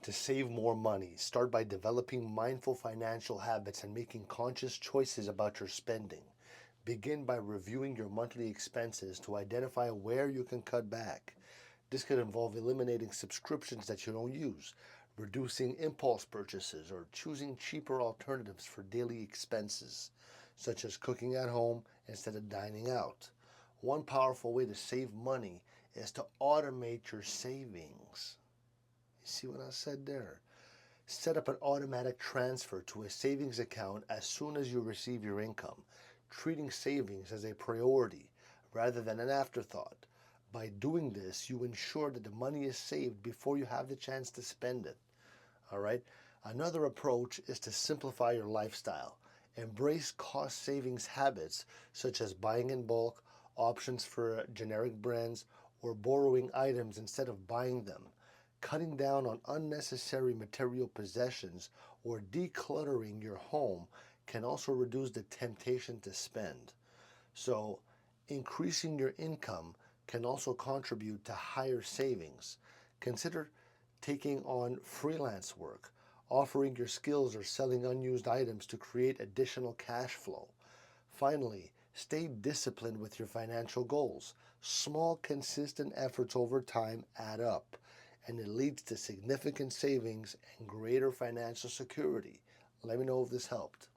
To save more money, start by developing mindful financial habits and making conscious choices about your spending. Begin by reviewing your monthly expenses to identify where you can cut back. This could involve eliminating subscriptions that you don't use, reducing impulse purchases, or choosing cheaper alternatives for daily expenses, such as cooking at home instead of dining out. One powerful way to save money is to automate your savings. You see what I said there? Set up an automatic transfer to a savings account as soon as you receive your income, treating savings as a priority rather than an afterthought. By doing this, you ensure that the money is saved before you have the chance to spend it. All right? Another approach is to simplify your lifestyle. Embrace cost savings habits such as buying in bulk, options for generic brands, or borrowing items instead of buying them. Cutting down on unnecessary material possessions or decluttering your home can also reduce the temptation to spend. So, increasing your income can also contribute to higher savings. Consider taking on freelance work, offering your skills or selling unused items to create additional cash flow. Finally, stay disciplined with your financial goals. Small, consistent efforts over time add up, and it leads to significant savings and greater financial security. Let me know if this helped.